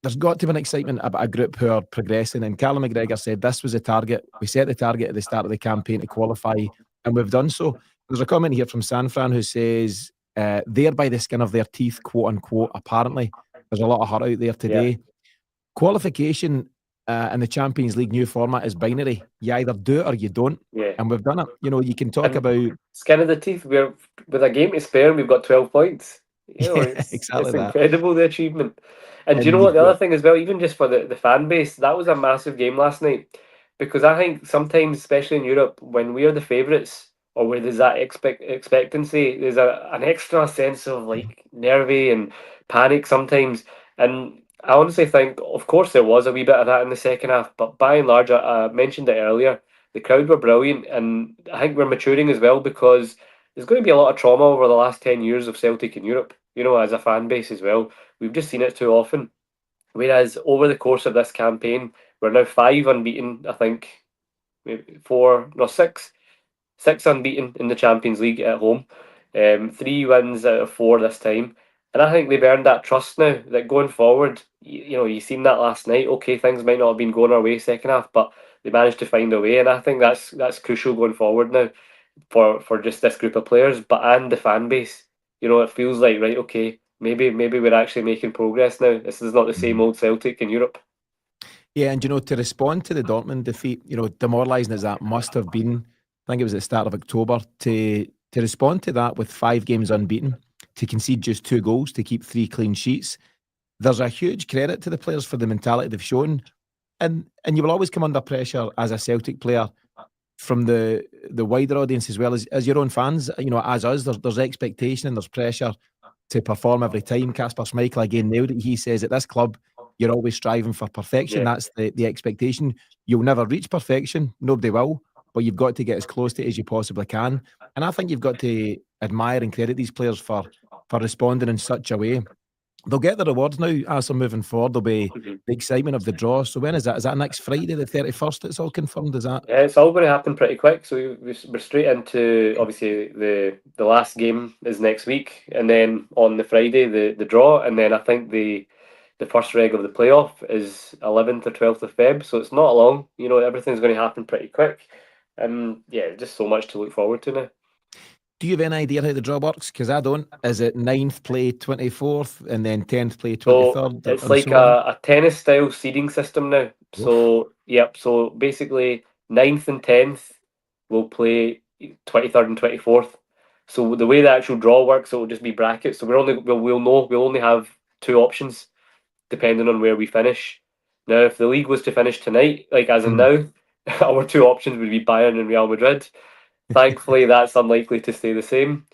There's got to be an excitement about a group who are progressing. And Callum McGregor said this was the target. We set the target at the start of the campaign to qualify, and we've done so. There's a comment here from Sanfran who says, they're by the skin of their teeth, quote unquote, apparently. There's a lot of hurt out there today. Yeah. Qualification in the Champions League new format is binary. You either do it or you don't. Yeah. And we've done it. You can talk about... Skin of the teeth. We're with a game to spare and we've got 12 points. It's incredible, the achievement. And do you know what? The other thing as well, even just for the fan base, that was a massive game last night. Because I think sometimes, especially in Europe, when we are the favourites or where there's that expectancy, there's an extra sense of like nervy and panic sometimes. And I honestly think, of course, there was a wee bit of that in the second half. But by and large, I mentioned it earlier, the crowd were brilliant. And I think we're maturing as well because there's going to be a lot of trauma over the last 10 years of Celtic in Europe, as a fan base as well. We've just seen it too often. Whereas over the course of this campaign, we're now 5 unbeaten, I think, maybe 6 unbeaten in the Champions League at home. 3 wins out of 4 this time. And I think they've earned that trust now that going forward, you've seen that last night. Okay, things might not have been going our way second half, but they managed to find a way. And I think that's crucial going forward now for just this group of players, and the fan base. it feels like, right, okay, maybe we're actually making progress now. This is not the same old Celtic in Europe. Yeah, and to respond to the Dortmund defeat, demoralising as that must have been, I think it was at the start of October, to respond to that with 5 games unbeaten, to concede just 2 goals, to keep 3 clean sheets. There's a huge credit to the players for the mentality they've shown, and you will always come under pressure as a Celtic player from the wider audience as well as your own fans. As us, there's expectation and there's pressure to perform every time. Kasper Schmeichel again nailed it. He says at this club, you're always striving for perfection. Yeah. That's the expectation. You'll never reach perfection. Nobody will. But you've got to get as close to it as you possibly can. And I think you've got to admire and credit these players for responding in such a way. They'll get the rewards now as they're moving forward. There'll be the excitement of the draw. So when is that? Is that next Friday, the 31st? It's all confirmed. Is that? Yeah, it's all going to happen pretty quick. So we're straight into, obviously, the last game is next week, and then on the Friday the draw, and then I think the first leg of the playoff is 11th or 12th of Feb. So it's not long. Everything's going to happen pretty quick, and yeah, just so much to look forward to now. Do you have any idea how the draw works? Because I don't. Is it 9th play 24th and then 10th play 23rd? So it's and like so on? a tennis style seeding system now. So yep. So basically, 9th and 10th will play 23rd and 24th. So the way the actual draw works, it will just be brackets. So we'll only have 2 options depending on where we finish. Now, if the league was to finish tonight, like as in now, our 2 options would be Bayern and Real Madrid. Thankfully, that's unlikely to stay the same.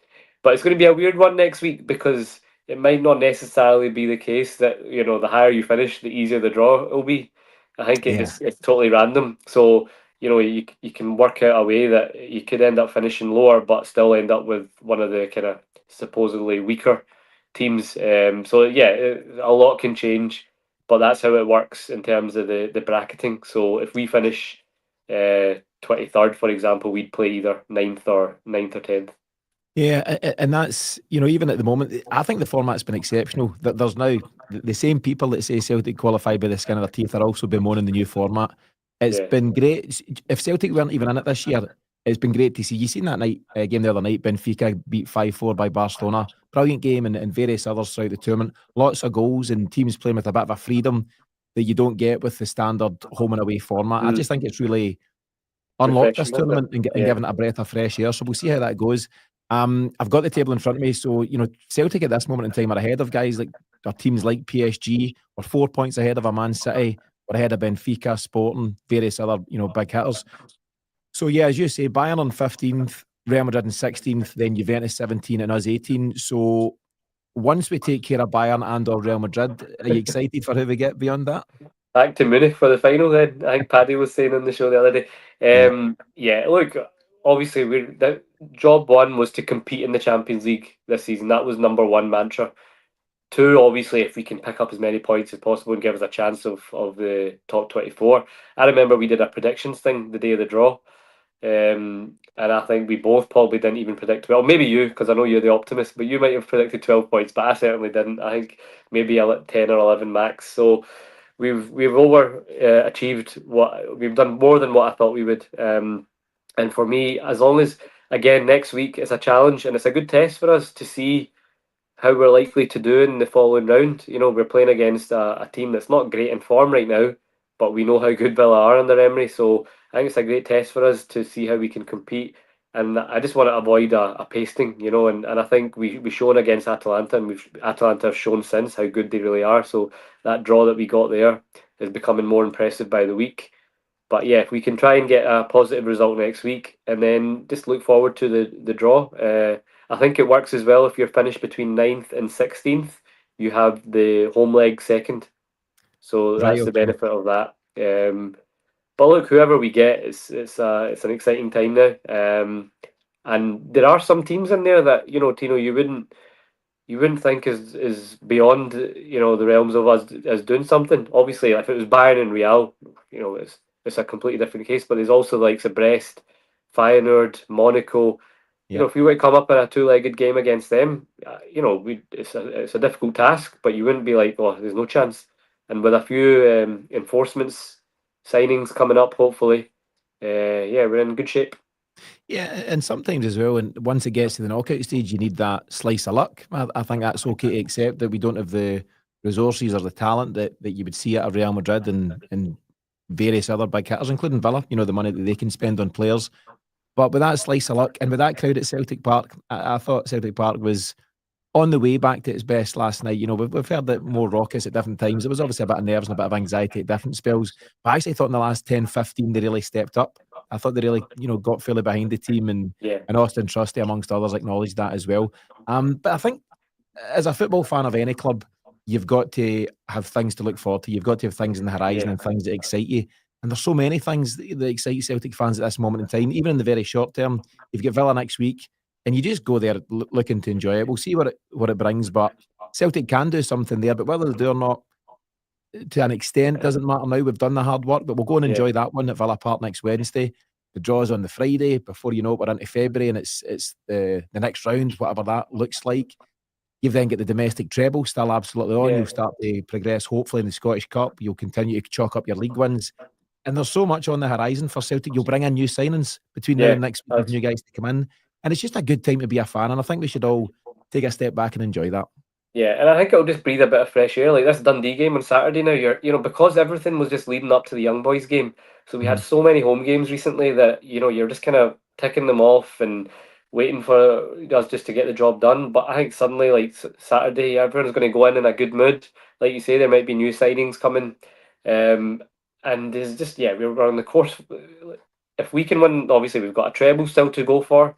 But it's going to be a weird one next week because it might not necessarily be the case that the higher you finish, the easier the draw will be. I think Yeah. it's totally random. So you can work out a way that you could end up finishing lower, but still end up with one of the kind of supposedly weaker teams. So yeah, a lot can change, but that's how it works in terms of the bracketing. So if we finish 23rd, for example, we'd play either 9th or 10th. Yeah, and that's, even at the moment, I think the format's been exceptional. That there's now the same people that say Celtic qualify by the skin of their teeth are also bemoaning the new format. It's Yeah. been great. If Celtic weren't even in it this year, it's been great to see. You seen that game the other night, Benfica beat 5-4 by Barcelona. Brilliant game and various others throughout the tournament. Lots of goals and teams playing with a bit of a freedom that you don't get with the standard home and away format. I just think it's really unlocked this Refreshing, isn't it? tournament and Yeah. given it a breath of fresh air. So we'll see how that goes. I've got the table in front of me. So, Celtic at this moment in time are ahead of guys like or teams like PSG. We're 4 points ahead of a Man City. We're ahead of Benfica, Sporting, various other, big hitters. So, yeah, as you say, Bayern on 15th, Real Madrid on 16th, then Juventus 17 and us 18. So, once we take care of Bayern and or Real Madrid, are you excited for who we get beyond that? Back to Munich for the final then. I think Paddy was saying on the show the other day. Yeah, look, obviously job one was to compete in the Champions League this season. That was number 1 mantra. 2, obviously, if we can pick up as many points as possible and give us a chance of the top 24. I remember we did a predictions thing the day of the draw. And I think we both probably didn't even predict 12. Maybe you, because I know you're the optimist, but you might have predicted 12 points, but I certainly didn't. I think maybe 10 or 11 max. So we've over achieved what we've done, more than what I thought we would. And for me, as long as, again, next week is a challenge and it's a good test for us to see how we're likely to do in the following round. We're playing against a team that's not great in form right now, but we know how good Villa are under Emery. So I think it's a great test for us to see how we can compete. And I just want to avoid a pasting, and I think we've shown against Atalanta, and Atalanta have shown since how good they really are. So that draw that we got there is becoming more impressive by the week. But yeah, if we can try and get a positive result next week, and then just look forward to the draw. I think it works as well if you're finished between 9th and 16th. You have the home leg second, so Right, that's the okay. benefit of that. But look, whoever we get, it's an exciting time now. And there are some teams in there that Tino, you wouldn't think is beyond the realms of us as doing something. Obviously, if it was Bayern and Real, it's a completely different case. But there's also like Brest, Feyenoord, Monaco. Yeah. If we were to come up in a 2-legged game against them, it's a difficult task. But you wouldn't be like, oh, there's no chance. And with a few enforcements signings coming up, hopefully, yeah, we're in good shape. Yeah, and sometimes as well, and once it gets to the knockout stage, you need that slice of luck. I think that's okay to accept that we don't have the resources or the talent that you would see at a Real Madrid and various other big hitters, including Villa, the money that they can spend on players. But with that slice of luck and with that crowd at Celtic Park, I thought Celtic Park was on the way back to its best last night. We've heard it more raucous at different times. There was obviously a bit of nerves and a bit of anxiety at different spells. But I actually thought in the last 10, 15, they really stepped up. I thought they really, got fully behind the team Yeah, and Austin Trusty, amongst others, acknowledged that as well. But I think as a football fan of any club, you've got to have things to look forward to. You've got to have things in the horizon yeah, and things that excite you. And there's so many things that excite Celtic fans at this moment in time, even in the very short term. You've got Villa next week, and you just go there looking to enjoy it. We'll see what it brings, but Celtic can do something there. But whether they do or not, to an extent, doesn't matter now. We've done the hard work, but we'll go and yeah, enjoy that one at Villa Park next Wednesday. The draw's on the Friday. Before you know it, we're into February, and it's the next round, whatever that looks like. You've then got the domestic treble still absolutely on. yeah, You'll start to progress, hopefully, in the Scottish Cup. You'll continue to chalk up your league wins. And there's so much on the horizon for Celtic. You'll bring in new signings between now yeah. and next week. There's That's new guys to come in. And it's just a good time to be a fan. And I think we should all take a step back and enjoy that. Yeah, and I think it'll just breathe a bit of fresh air. Like this Dundee game on Saturday now, because everything was just leading up to the Young Boys game. So we had Mhm. so many home games recently that, you're just kind of ticking them off and waiting for us just to get the job done. But I think suddenly, like Saturday, everyone's going to go in a good mood. Like you say, there might be new signings coming. And there's just, yeah, we're on the course. If we can win, obviously we've got a treble still to go for,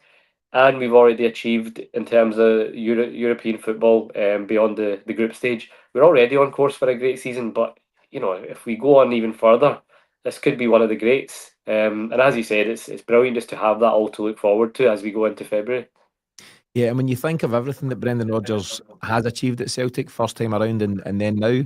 and we've already achieved in terms of European football beyond the group stage. We're already on course for a great season, but if we go on even further, this could be one of the greats. And as you said, it's brilliant just to have that all to look forward to as we go into February. Yeah, and when you think of everything that Brendan Rodgers has achieved at Celtic first time around and then now,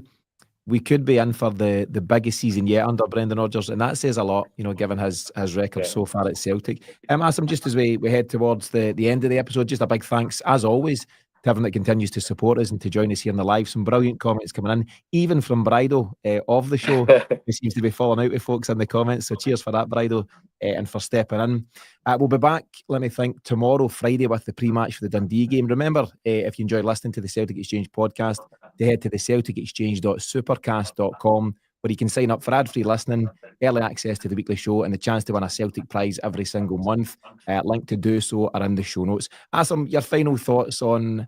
we could be in for the biggest season yet under Brendan Rodgers, and that says a lot, given his record Yeah. so far at Celtic. Asim, just as we head towards the end of the episode, just a big thanks, as always, to everyone that continues to support us and to join us here in the live. Some brilliant comments coming in, even from Brido of the show, who seems to be falling out with folks in the comments. So cheers for that, Brido, and for stepping in. We'll be back, let me think, tomorrow, Friday, with the pre-match for the Dundee game. Remember, if you enjoy listening to the Celtic Exchange podcast, to head to the celticexchange.supercast.com, where you can sign up for ad-free listening, early access to the weekly show, and the chance to win a Celtic prize every single month. Link to do so are in the show notes. Asim, your final thoughts on,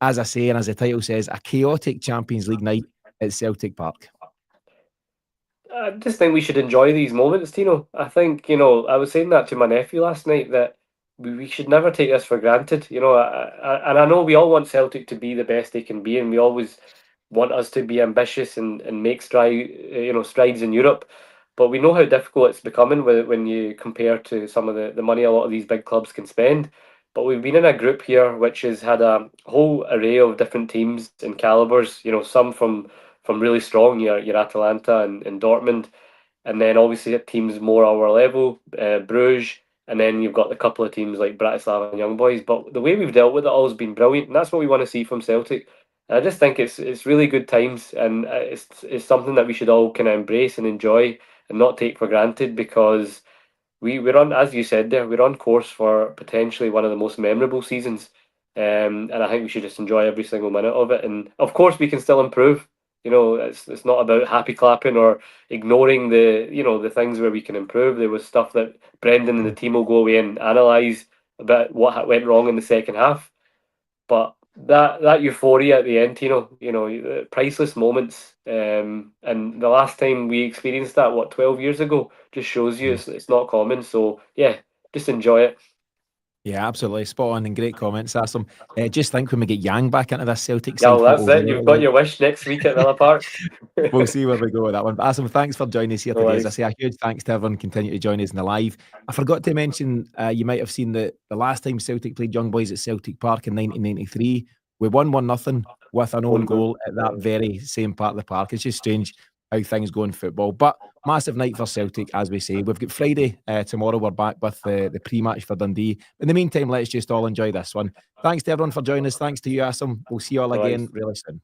as I say, and as the title says, a chaotic Champions League night at Celtic Park. I just think we should enjoy these moments, Tino. I think, I was saying that to my nephew last night that we should never take this for granted. And I know we all want Celtic to be the best they can be, and we always want us to be ambitious and make strides in Europe. But we know how difficult it's becoming when you compare to some of the money a lot of these big clubs can spend. But we've been in a group here which has had a whole array of different teams and calibers. Some from really strong, your Atalanta and Dortmund, and then obviously teams more our level, Bruges, and then you've got a couple of teams like Bratislava and Young Boys. But the way we've dealt with it all has been brilliant, and that's what we want to see from Celtic. And I just think it's really good times, and it's something that we should all kind of embrace and enjoy and not take for granted because we're on, as you said there, we're on course for potentially one of the most memorable seasons. And I think we should just enjoy every single minute of it. And of course, we can still improve. It's not about happy clapping or ignoring the things where we can improve. There was stuff that Brendan and the team will go away and analyse about what went wrong in the second half. But that euphoria at the end, priceless moments. And the last time we experienced that, 12 years ago, just shows you it's not common. So yeah, just enjoy it. Yeah, absolutely. Spot on and great comments, Asim. Just think when we get Yang back into this Celtic Yeah, side, well, what that's we'll it. do. You've got your wish next week at Villa Park. We'll see where we go with that one. But Asim, thanks for joining us here No today. As I worries. say, a huge thanks to everyone continue to join us in the live. I forgot to mention, you might have seen that the last time Celtic played Young Boys at Celtic Park in 1993, we won 1-0 with an own Own goal at that yeah. very same part of the park. It's just strange how things go in football. But massive night for Celtic, as we say. We've got Friday tomorrow. We're back with the pre-match for Dundee. In the meantime, let's just all enjoy this one. Thanks to everyone for joining us. Thanks to you, Asim. We'll see you all No worries. again really soon.